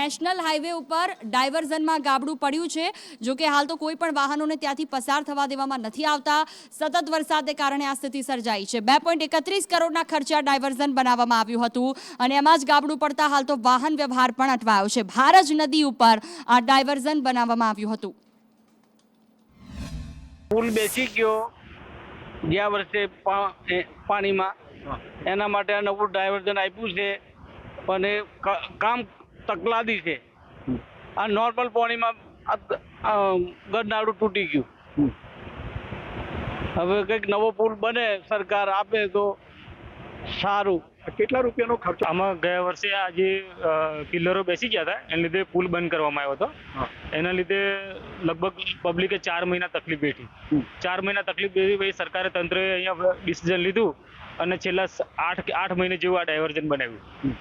[SPEAKER 1] નેશનલ હાઈવે ઉપર ડાયવર્ઝનમાં ગાબડું પડ્યું છે. જો કે હાલ તો કોઈ પણ વાહનોને ત્યાંથી પસાર થવા દેવામાં નથી આવતા. સતત વરસાદને કારણે આ સ્થિતિ સર્જાઈ છે. 2.31 કરોડના ખર્ચે આ ડાયવર્ઝન બનાવવામાં આવ્યું હતું અને એમાં જ ગાબડું પડતા હાલ તો વાહન વ્યવહાર પણ અટવાયો છે. ભારજ નદી ઉપર આ ડાયવર્ઝન બનાવવામાં આવ્યું હતું.
[SPEAKER 13] પુલ બેસી ગયો ગયા વર્ષે પાણીમાં, એના માટે આ નવું ડાયવર્ઝન આપ્યું છે અને કામ તકલાદી છે. આ નોર્મલ પાણીમાં ગરનાળું તૂટી ગયું. હવે કંઈક નવો પુલ બને, સરકાર આપે તો સારું.
[SPEAKER 12] કેટલા રૂપિયાનો ખર્ચો?
[SPEAKER 14] આમાં ગયા વર્ષે આ જે પિલ્લરો બેસી ગયા હતા એના લીધે પુલ બંધ કરવામાં આવ્યો હતો. એના લીધે લગભગ પબ્લિકે 4 મહિના તકલીફ વેઠી. 4 મહિના તકલીફ વેઠી પછી સરકારે તંત્રએ અહીંયા ડિસિઝન લીધું અને છેલ્લા 8 મહિને જેવું આ ડાયવર્ઝન બનાવ્યું.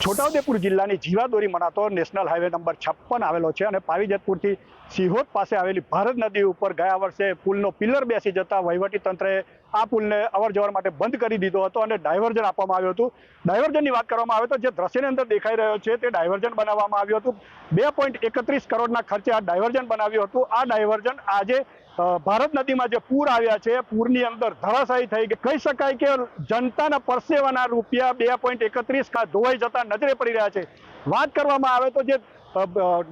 [SPEAKER 12] છોટાઉદેપુર જિલ્લાની જીવાદોરી મનાતો નેશનલ હાઈવે નંબર 56 આવેલો છે અને પાવીજેતપુરથી સિહોર પાસે આવેલી ભારત નદી ઉપર ગયા વર્ષે પુલનો પિલર બેસી જતા વહીવટી તંત્રએ આ પુલને અવરજવર માટે બંધ કરી દીધો હતો અને ડાયવર્ઝન આપવામાં આવ્યું હતું. ડાયવર્ઝનની વાત કરવામાં આવે તો જે દ્રશ્યની અંદર દેખાઈ રહ્યો છે તે ડાયવર્ઝન બનાવવામાં આવ્યું હતું. 2.31 કરોડના ખર્ચે આ ડાયવર્ઝન બનાવ્યું હતું. આ ડાયવર્ઝન આજે ભારત નદીમાં જે પૂર આવ્યા છે પૂરની અંદર ધરાશાયી થઈ ગઈ. કહી શકાય કે જનતાના પરસેવાના રૂપિયા 2.31 ધોવાઈ જતા નજરે પડી રહ્યા છે. વાત કરવામાં આવે તો જે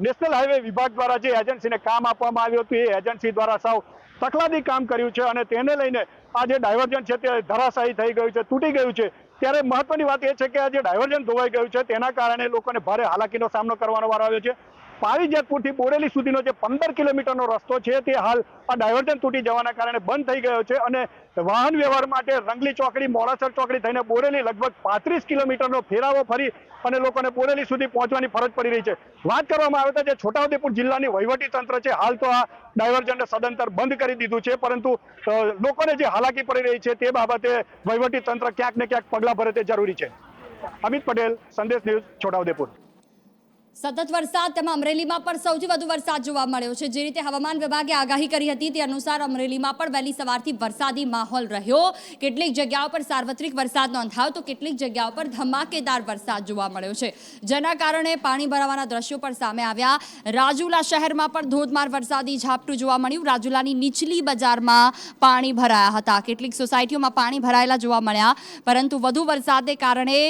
[SPEAKER 12] નેશનલ હાઈવે વિભાગ દ્વારા જે એજન્સીને કામ આપવામાં આવ્યું હતું એ એજન્સી દ્વારા સાવ તકલાદી કામ કર્યું છે અને તેને લઈને આ જે ડાયવર્ઝન છે તે ધરાશાયી થઈ ગયું છે, તૂટી ગયું છે. ત્યારે મહત્વની વાત એ છે કે આ જે ડાયવર્ઝન ધોવાઈ ગયું છે તેના કારણે લોકોને ભારે હાલાકીનો સામનો કરવાનો વારો આવ્યો છે. પાવીજેતપુરથી બોરેલી સુધીનો જે 15 કિલોમીટરનો રસ્તો છે તે હાલ આ ડાયવર્ઝન તૂટી જવાના કારણે બંધ થઈ ગયો છે અને વાહન વ્યવહાર માટે રંગલી ચોકડી, મોડાસર ચોકડી થઈને બોરેલી લગભગ 35 કિલોમીટરનો ફેરાવો ફરી અને લોકોને બોરેલી સુધી પહોંચવાની ફરજ પડી રહી છે. વાત કરવામાં આવે તો જે છોટાઉદેપુર જિલ્લાની વહીવટી તંત્ર છે હાલ તો આ ડાયવર્ઝનને સદંતર બંધ કરી દીધું છે, પરંતુ લોકોને જે હાલાકી પડી રહી છે તે બાબતે વહીવટી તંત્ર ક્યાંક ને ક્યાંક પગલાં ભરે તે જરૂરી છે. અમિત પટેલ, સંદેશ ન્યૂઝ, છોટાઉદેપુર.
[SPEAKER 1] સતત વરસાદ તેમાં અમરેલીમાં પણ સૌથી વધુ વરસાદ જોવા મળ્યો છે. જે રીતે હવામાન વિભાગે આગાહી કરી હતી તે અનુસાર અમરેલીમાં પણ વહેલી સવારથી વરસાદી માહોલ રહ્યો. કેટલીક જગ્યાઓ પર સાર્વત્રિક વરસાદ નોંધાયો તો કેટલીક જગ્યાઓ પર ધમાકેદાર વરસાદ જોવા મળ્યો છે, જેના કારણે પાણી ભરાવાના દ્રશ્યો પણ સામે આવ્યા. રાજુલા શહેરમાં પણ ધોધમાર વરસાદી ઝાપટું જોવા મળ્યું. રાજુલાની નીચલી બજારમાં પાણી ભરાયા હતા. કેટલીક સોસાયટીઓમાં પાણી ભરાયેલા જોવા મળ્યા, પરંતુ વધુ વરસાદને કારણે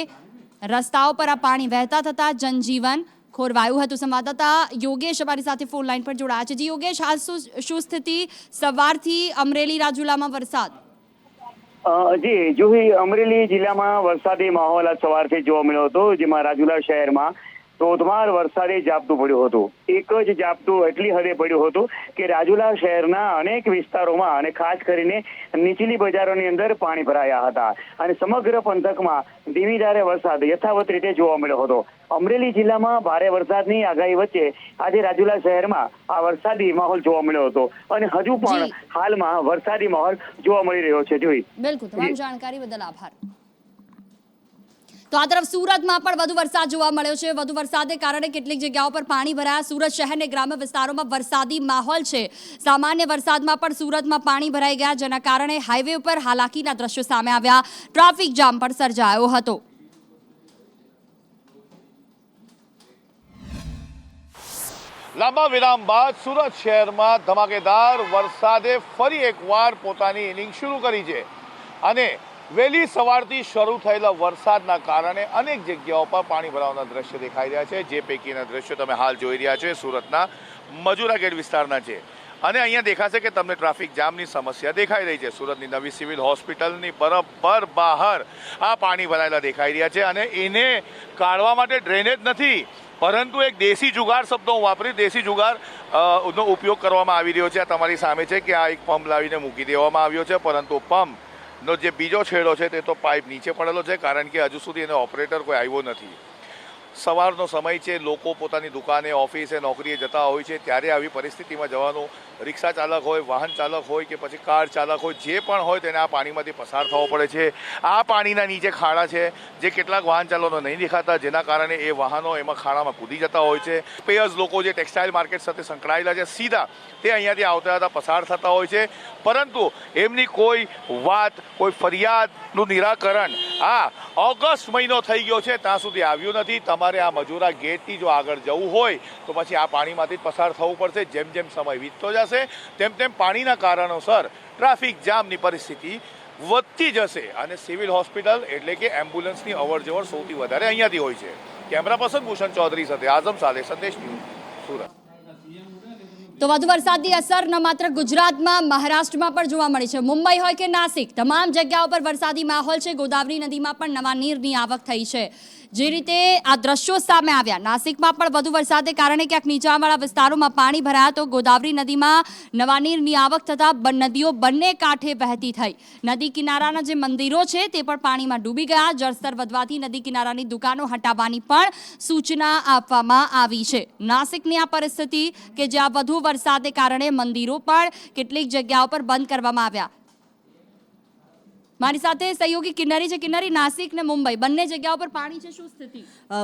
[SPEAKER 1] રસ્તાઓ પર આ પાણી વહેતા થતા જનજીવન ખોરવાયું હતું. સંવાદદાતા યોગેશ અમારી સાથે ફોન લાઈન પર જોડાયા છે. જી યોગેશ, હાલ શું સ્થિતિ સવારથી અમરેલી રાજુલામાં વરસાદ?
[SPEAKER 15] જી જુહી, અમરેલી જિલ્લામાં વરસાદી માહોલ આજ સવારથી જોવા મળ્યો હતો, જેમાં રાજુલા શહેરમાં ધોધમાર વરસાદે ઝાપટું પડ્યું હતું. એક જ ઝાપટું એટલી હદે પડ્યું હતું કે રાજુલા શહેરના અનેક વિસ્તારોમાં અને ખાસ કરીને નીચલી બજારોની અંદર પાણી ભરાયા હતા અને સમગ્ર પંથકમાં ધીમી ધારે વરસાદ યથાવત રીતે જોવા મળ્યો હતો. અમરેલી જિલ્લામાં ભારે વરસાદની આગાહી વચ્ચે આજે રાજુલા શહેરમાં આ વરસાદી માહોલ જોવા મળ્યો હતો અને હજુ પણ હાલમાં વરસાદી માહોલ જોવા મળી રહ્યો છે. જોઈ
[SPEAKER 1] બિલકુલ, તમામ જાણકારી બદલ આભાર. તો આ તરફ સુરતમાં પણ વધુ વરસાદ જોવા મળ્યો છે. વધુ વરસાદને કારણે કેટલીક જગ્યાઓ પર પાણી ભરાયા. સુરત શહેરને ગ્રામ્ય વિસ્તારોમાં વરસાદી માહોલ છે. સામાન્ય વરસાદમાં પણ સુરતમાં પાણી ભરાઈ ગયા, જેના કારણે હાઈવે ઉપર હાલાકીના દ્રશ્યો સામે આવ્યા. ટ્રાફિક જામ પણ સર્જાયો હતો.
[SPEAKER 16] લાંબા વિરામ બાદ સુરત શહેરમાં ધમાકેદાર વરસાદે ફરી એકવાર પોતાની ઇનિંગ શરૂ કરી છે અને વહેલી સવારથી શરૂ થયેલા વરસાદના કારણે અનેક જગ્યાઓ પર પાણી ભરાવાના દ્રશ્યો દેખાઈ રહ્યા છે. જે પૈકીના દ્રશ્યો તમે હાલ જોઈ રહ્યા છો સુરતના મજુરા ગેટ વિસ્તારના છે અને અહીંયા દેખાશે કે તમને ટ્રાફિક જામની સમસ્યા દેખાઈ રહી છે. સુરતની નવી સિવિલ હોસ્પિટલની બરાબર બહાર આ પાણી ભરાયેલા દેખાઈ રહ્યા છે અને એને કાઢવા માટે ડ્રેનેજ નથી, પરંતુ એક દેશી જુગાર શબ્દો હું વાપરી, દેશી જુગાર નો ઉપયોગ કરવામાં આવી રહ્યો છે. આ તમારી સામે છે કે આ એક પંપ લાવીને મૂકી દેવામાં આવ્યો છે, પરંતુ પંપનો જે બીજો છેડો છે તે તો પાઇપ નીચે પડેલો છે, કારણ કે હજુ સુધી એનો ઓપરેટર કોઈ આવ્યો નથી. સવારનો સમય છે, લોકો પોતાની દુકાને, ઓફિસે, નોકરીએ જતા હોય છે, ત્યારે આવી પરિસ્થિતિમાં જવાનું રિક્ષા ચાલક હોય, વાહન ચાલક હોય કે પછી કાર ચાલક હોય, જે પણ હોય તેને આ પાણીમાંથી પસાર થવો પડે છે. આ પાણીના નીચે ખાડા છે જે કેટલાક વાહન ચાલકોને નહીં દેખાતા, જેના કારણે એ વાહનો એમાં ખાડામાં કૂદી જતા હોય છે. પેયર્સ લોકો જે ટેક્સટાઇલ માર્કેટ સાથે સંકળાયેલા છે સીધા તે અહીંયાથી આવતા હતા પસાર થતા હોય છે, પરંતુ એમની કોઈ વાત, કોઈ ફરિયાદનું નિરાકરણ આ ઓગસ્ટ મહિનો થઈ ગયો છે ત્યાં સુધી આવ્યું નથી. તમારે આ મજુરા ગેટથી જો આગળ જવું હોય તો પછી આ પાણીમાંથી જ પસાર થવું પડશે. જેમ જેમ સમય વીતતો જશે તેમ તેમ પાણીના કારણોસર ટ્રાફિક જામની પરિસ્થિતિ વધતી જશે અને સિવિલ હોસ્પિટલ એટલે કે એમ્બ્યુલન્સની અવરજવર સૌથી વધારે અહીંયાથી હોય છે. કેમેરા પર્સન ભૂષણ ચૌધરી સાથે આઝમ સાલે, સંદેશ ન્યૂઝ, સુરત.
[SPEAKER 1] તો વધુ વરસાદની અસર ન માત્ર ગુજરાતમાં, મહારાષ્ટ્રમાં પણ જોવા મળી છે. મુંબઈ હોય કે નાસિક, તમામ જગ્યાઓ પર વરસાદી માહોલ છે. ગોદાવરી નદીમાં પણ નવા નીરની આવક થઈ છે. જે રીતે આ દ્રશ્યો સામે આવ્યા, નાસિકમાં પણ વધુ વરસાદને કારણે ક્યાંક નીચાણવાળા વિસ્તારોમાં પાણી ભરાયા તો ગોદાવરી નદીમાં નવા નીરની આવક થતાં નદીઓ બંને કાંઠે વહેતી થઈ. નદી કિનારાના જે મંદિરો છે તે પણ પાણીમાં ડૂબી ગયા. જળસ્તર વધવાથી નદી કિનારાની દુકાનો હટાવવાની પણ સૂચના આપવામાં આવી છે. નાસિકની આ પરિસ્થિતિ કે જ્યાં વધુ વરસાદને કારણે મંદિરો પણ કેટલીક જગ્યાઓ પર બંધ કરવામાં આવ્યા. મારી સાથે સહયોગી કિન્નરી છે. કિન્નરી, નાસિક ને મુંબઈ બંને જગ્યાઓ પર પાણી છે, શું સ્થિતિ?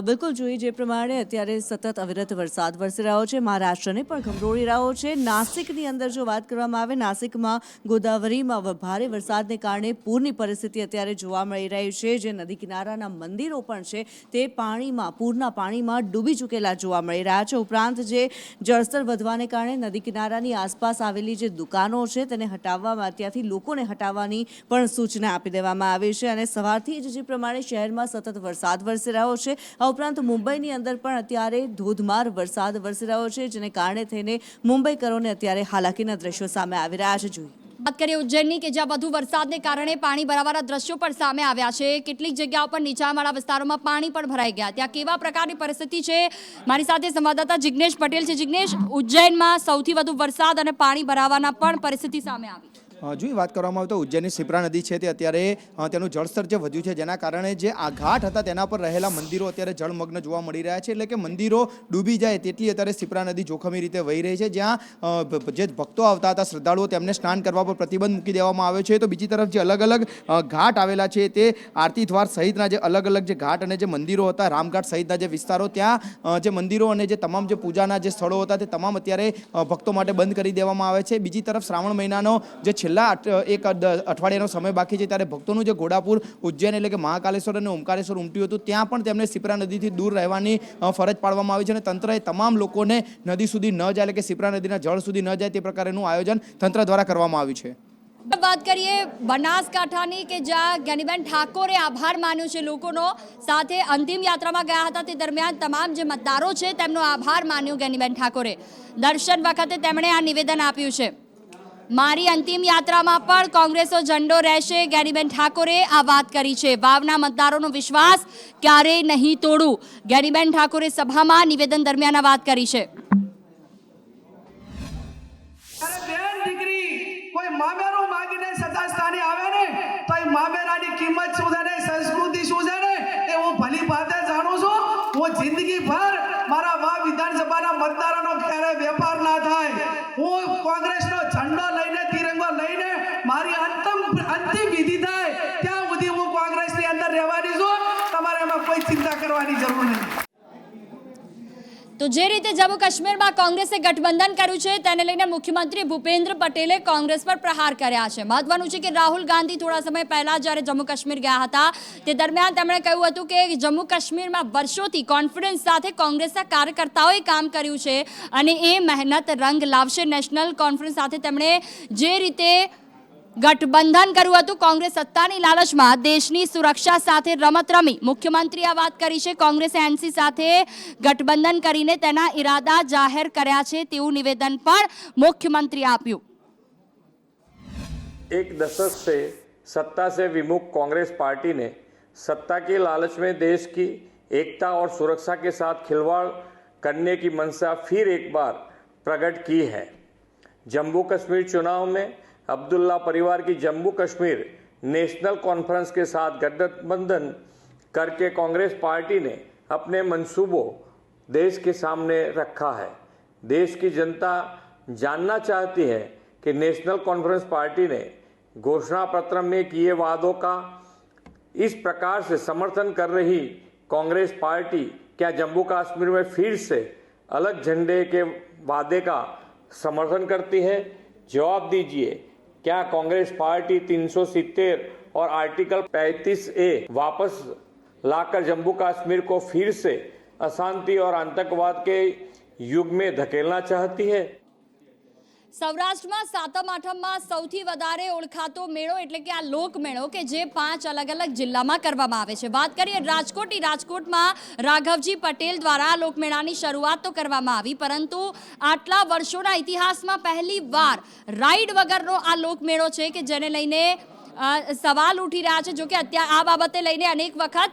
[SPEAKER 17] બિલકુલ જોઈએ જે પ્રમાણે અત્યારે સતત અવિરત વરસાદ વરસી રહ્યો છે, મહારાષ્ટ્રને પણ ગમરોળી રહ્યો છે. નાસિકની અંદર જો વાત કરવામાં આવે, નાસિકમાં ગોદાવરીમાં ભારે વરસાદને કારણે પૂરની પરિસ્થિતિ અત્યારે જોવા મળી રહી છે. જે નદી કિનારાના મંદિરો પણ છે તે પાણીમાં, પૂરના પાણીમાં ડૂબી ચૂકેલા જોવા મળી રહ્યા છે. ઉપરાંત જે જળસ્તર વધવાને કારણે નદી કિનારાની આસપાસ આવેલી જે દુકાનો છે તેને હટાવવામાં, ત્યાંથી લોકોને હટાવવાની પણ સૂચના આપી દેવામાં આવી છે. અને સવારથી જ જે પ્રમાણે શહેરમાં સતત વરસાદ વરસી રહ્યો છે, આ ઉપરાંત મુંબઈની અંદર પણ અત્યારે ધોધમાર વરસાદ વરસી રહ્યો છે, જેને કારણે થઈને મુંબઈકરોને અત્યારે હાલાકીના દ્રશ્યો સામે આવી રહ્યા છે. જોઈએ
[SPEAKER 1] વાત કરીએ ઉજ્જૈનની કે જ્યાં વધુ વરસાદને કારણે પાણી ભરાવાના દ્રશ્યો પણ સામે આવ્યા છે. કેટલીક જગ્યાઓ પર નીચાણવાળા વિસ્તારોમાં પાણી પણ ભરાઈ ગયા. ત્યાં કેવા પ્રકારની પરિસ્થિતિ છે? મારી સાથે સંવાદદાતા જિગ્નેશ પટેલ છે. જિગ્નેશ, ઉજ્જૈનમાં સૌથી વધુ વરસાદ અને પાણી ભરાવાના પણ પરિસ્થિતિ સામે આવી.
[SPEAKER 18] જો વાત કરવામાં આવે તો ઉજ્જૈનની શિપ્રા નદી છે તે અત્યારે તેનું જળસ્તર જે વધ્યું છે, જેના કારણે જે આ ઘાટ હતા તેના પર રહેલા મંદિરો અત્યારે જળમગ્ન જોવા મળી રહ્યા છે. એટલે કે મંદિરો ડૂબી જાય તેટલી અત્યારે શિપ્રા નદી જોખમી રીતે વહી રહી છે. જ્યાં જે ભક્તો આવતા હતા, શ્રદ્ધાળુઓ, તેમને સ્નાન કરવા પર પ્રતિબંધ મૂકી દેવામાં આવ્યો છે. તો બીજી તરફ જે અલગ અલગ ઘાટ આવેલા છે તે આરતી દ્વાર સહિતના જે અલગ અલગ જે ઘાટ અને જે મંદિરો હતા, રામઘાટ સહિતના જે વિસ્તારો, ત્યાં જે મંદિરો અને જે તમામ જે પૂજાના જે સ્થળો હતા તે તમામ અત્યારે ભક્તો માટે બંધ કરી દેવામાં આવે છે. બીજી તરફ શ્રાવણ મહિનાનો જે છેલ્લા એક અઠવાડિયાનો સમય બાકી છે, ત્યારે ભક્તોનું જે ઘોડાપુર ઉજ્જૈન એટલે કે મહાકાલેશ્વર અને ઓમકારેશ્વર ઉમટ્યું હતું, ત્યાં પણ તેમને શિપ્રા નદીથી દૂર રહેવાની ફરજ પાડવામાં આવી છે. અને તંત્રએ તમામ લોકોને નદી સુધી ન જાય, એટલે કે શિપ્રા નદીના જળ સુધી ન જાય તે પ્રકારનું આયોજન તંત્ર દ્વારા કરવામાં આવ્યું છે.
[SPEAKER 1] વાત કરીએ બનાસકાંઠાની કે જ્યાં જ્ઞાનીબેન ઠાકોરે આભાર માન્યો છે લોકોનો. સાથે અંતિમ યાત્રામાં ગયા હતા તે દરમિયાન તમામ જે મતદારો છે તેમનો આભાર માન્યો જ્ઞાનીબેન ઠાકોરે. દર્શન વખતે તેમણે આ નિવેદન આપ્યું છે. મારી અંતિમ યાત્રામાં પણ કોંગ્રેસનો ઝંડો રહેશે, જ્ઞાનીબેન ઠાકોરે આ વાત કરી છે. વાવના મતદારોનો વિશ્વાસ ક્યારેય નહીં તોડું, જ્ઞાનીબેન ઠાકોરે સભામાં નિવેદન દરમિયાન આ વાત કરી છે.
[SPEAKER 19] કોઈ મામેરું માગીને સત્તા સ્થાને આવે ને તો એ મામેરાની કિંમત શું છે ને, સંસ્કૃતિ શું છે ને, એ હું ભલી ભાતે જાણું છું. હું જિંદગી ભર મારા વાવ વિધાનસભાના મતદારોનો ક્યારે વેપાર ના થાય. હું કોંગ્રેસનો ઝંડો લઈને, તિરંગો લઈને મારી અંતિમ વિધિ થાય ત્યાં સુધી હું કોંગ્રેસની અંદર રહેવાની છું. તમારે એમાં કોઈ ચિંતા કરવાની જરૂર નથી.
[SPEAKER 1] તો જે રીતે જમ્મુ કાશ્મીરમાં કોંગ્રેસે ગઠબંધન કર્યું છે તેને લઈને મુખ્યમંત્રી ભૂપેન્દ્ર પટેલે કોંગ્રેસ પર પ્રહાર કર્યા છે. મહત્વનું છે કે રાહુલ ગાંધી થોડા સમય પહેલા જ્યારે જમ્મુ કાશ્મીર ગયા હતા તે દરમિયાન તેમણે કહ્યું હતું કે જમ્મુ કાશ્મીરમાં વર્ષોથી કોન્ફિડન્સ સાથે કોંગ્રેસના કાર્યકર્તાઓએ કામ કર્યું છે અને એ મહેનત રંગ લાવશે. નેશનલ કોન્ફરન્સ સાથે તેમણે જે રીતે ગઠબંધન કર્યું હતું, કોંગ્રેસ સત્તાની લાલચમાં દેશની સુરક્ષા સાથે રમત રમી. મુખ્યમંત્રીએ આ વાત કરી છે. કોંગ્રેસે એનસી સાથે ગઠબંધન કરીને તેના ઇરાદા જાહેર કર્યા છે તેવું નિવેદન પણ મુખ્યમंत्री આપ્યું.
[SPEAKER 20] एक दशक से सत्ता से विमुख कांग्रेस पार्टी ने सत्ता के लालच में देश की एकता और सुरक्षा के साथ खिलवाड़ करने की मंशा फिर एक बार प्रकट की है. जम्मू कश्मीर चुनाव में अब्दुल्ला परिवार की जम्मू कश्मीर नेशनल कॉन्फ्रेंस के साथ गठबंधन करके कांग्रेस पार्टी ने अपने मंसूबों देश के सामने रखा है. देश की जनता जानना चाहती है कि नेशनल कॉन्फ्रेंस पार्टी ने घोषणा पत्र में किए वादों का इस प्रकार से समर्थन कर रही कांग्रेस पार्टी क्या जम्मू कश्मीर में फिर से अलग झंडे के वादे का समर्थन करती है? जवाब दीजिए. क्या कांग्रेस पार्टी 370 और आर्टिकल 35A वापस लाकर जम्मू कश्मीर को फिर से अशांति और आतंकवाद के युग में धकेलना चाहती है?
[SPEAKER 1] સૌરાષ્ટ્રમાં સાતમ આઠમમાં સૌથી વધારે ઓળખાતો મેળો એટલે કે આ લોકમેળો કે જે 5 અલગ અલગ જિલ્લામાં કરવામાં આવે છે. વાત કરીએ રાજકોટમાં રાઘવજી પટેલ દ્વારા લોકમેળાની શરૂઆત તો કરવામાં આવી, પરંતુ આટલા વર્ષોના ઇતિહાસમાં પહેલી વાર રાઈડ વગરનો આ લોકમેળો છે કે જેને લઈને સવાલ ઉઠી રહ્યા છે. જો કે અત્યારે આ બાબતે લઈને અનેક વખત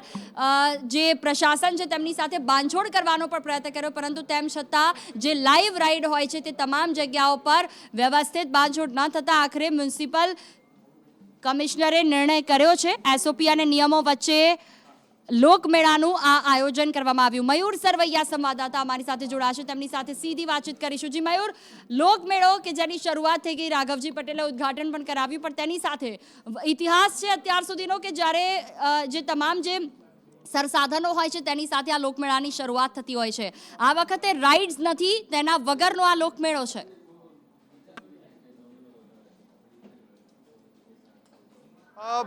[SPEAKER 1] જે પ્રશાસન છે તેમની સાથે બાંધછોડ કરવાનો પણ પ્રયત્ન કર્યો, પરંતુ તેમ છતાં જે લાઈવ રાઈડ હોય છે તે તમામ જગ્યાઓ પર વ્યવસ્થિત બાંધછોડ ન થતાં આખરે મ્યુનિસિપલ કમિશનરે નિર્ણય કર્યો છે. એસઓપી અને નિયમો વચ્ચે લોકમેળાનું આ આયોજન કરવામાં આવ્યું. મયુર સરવૈયા સંવાદદાતા અમારી સાથે જોડાશે, તેમની સાથે સીધી વાતચીત કરીશું. જી મયુર, લોકમેળો કે જેની શરૂઆત થઈ ગઈ, રાઘવજી પટેલે ઉદ્ઘાટન પણ કરાવ્યું, પણ તેની સાથે ઇતિહાસ છે અત્યાર સુધીનો કે જ્યારે જે તમામ જે સરસાધનો હોય છે તેની સાથે આ લોકમેળાની શરૂઆત થતી હોય છે. આ વખતે રાઇડ્સ નથી, તેના વગરનો આ લોકમેળો છે.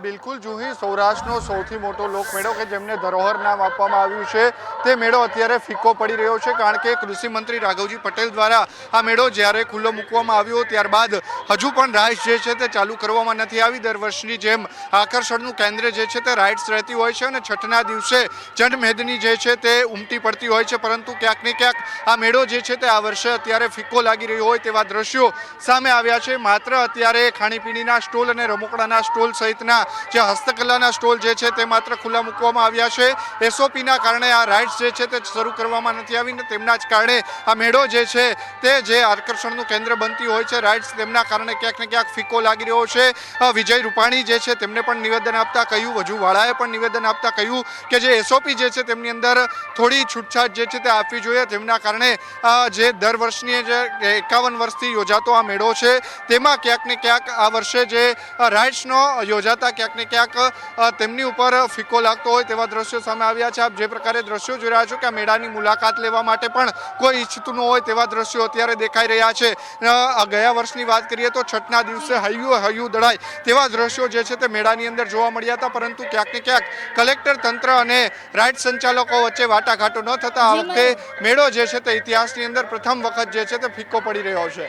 [SPEAKER 16] બિલકુલ જુહી, સૌરાષ્ટ્રનો સૌથી મોટો લોકમેળો કે જેમને ધરોહર નામ આપવામાં આવ્યું છે તે મેળો અત્યારે ફીકો પડી રહ્યો છે, કારણ કે કૃષિ મંત્રી રાઘવજી પટેલ દ્વારા આ મેળો જ્યારે ખુલ્લો મૂકવામાં આવ્યો ત્યારબાદ હજુ પણ રાઇડ્સ જે છે તે ચાલુ કરવામાં નથી આવી. દર વર્ષની જેમ આકર્ષણનું કેન્દ્ર જે છે તે રાઇડ્સ રહેતી હોય છે અને છઠ્ઠના દિવસે જનમેદની જે છે તે ઉમટી પડતી હોય છે, પરંતુ ક્યાંક ને ક્યાંક આ મેળો જે છે તે આ વર્ષે અત્યારે ફીકો લાગી રહ્યો હોય તેવા દ્રશ્યો સામે આવ્યા છે. માત્ર અત્યારે ખાણીપીણીના સ્ટોલ અને રમકડાના સ્ટોલ સહિતના જે હસ્તકલાના સ્ટોલ જે છે તે માત્ર ખુલ્લા મૂકવામાં આવ્યા છે. એસઓપીના કારણે આ રાઇડ્સ જે છે તે શરૂ કરવામાં નથી આવી ને તેમના જ કારણે આ મેળો જે છે તે જે આકર્ષણનું કેન્દ્ર બનતી હોય છે રાઇડ્સ, તેમના કારણે ક્યાંક ને ક્યાંક ફીકો લાગી રહ્યો છે. વિજય રૂપાણી જે છે તેમને પણ નિવેદન આપતા કહ્યું, વજુવાળાએ પણ નિવેદન આપતા કહ્યું કે જે એસઓપી જે છે તેમની અંદર થોડી છૂટછાટ જે છે તે આપવી જોઈએ, તેમના કારણે જે દર વર્ષની જે 51 વર્ષથી યોજાતો આ મેળો છે તેમાં ક્યાંક ને ક્યાંક આ વર્ષે જે રાઇડ્સનો યોજાતા ક્યાંક ને ક્યાંક તેમની ઉપર ફીકો લાગતો હોય તેવા દ્રશ્યો સામે આવ્યા છે. આપ જે પ્રકારે દ્રશ્યો જોઈ રહ્યા છો કે આ મેળાની મુલાકાત લેવા માટે પણ કોઈ ઈચ્છતું ન હોય તેવા દ્રશ્યો અત્યારે દેખાઈ રહ્યા છે. ગયા વર્ષની વાત કરીએ તો છઠ્ઠના દિવસે હૈયું દળાય તેવા દ્રશ્યો જે છે તે મેળાની અંદર જોવા મળ્યા હતા, પરંતુ ક્યાંક ને ક્યાંક કલેક્ટર તંત્ર અને રાઇડ સંચાલકો વચ્ચે વાટાઘાટો ન થતા આ વખતે મેળો જે છે તે ઇતિહાસની અંદર પ્રથમ વખત જે છે તે ફીકો પડી રહ્યો છે.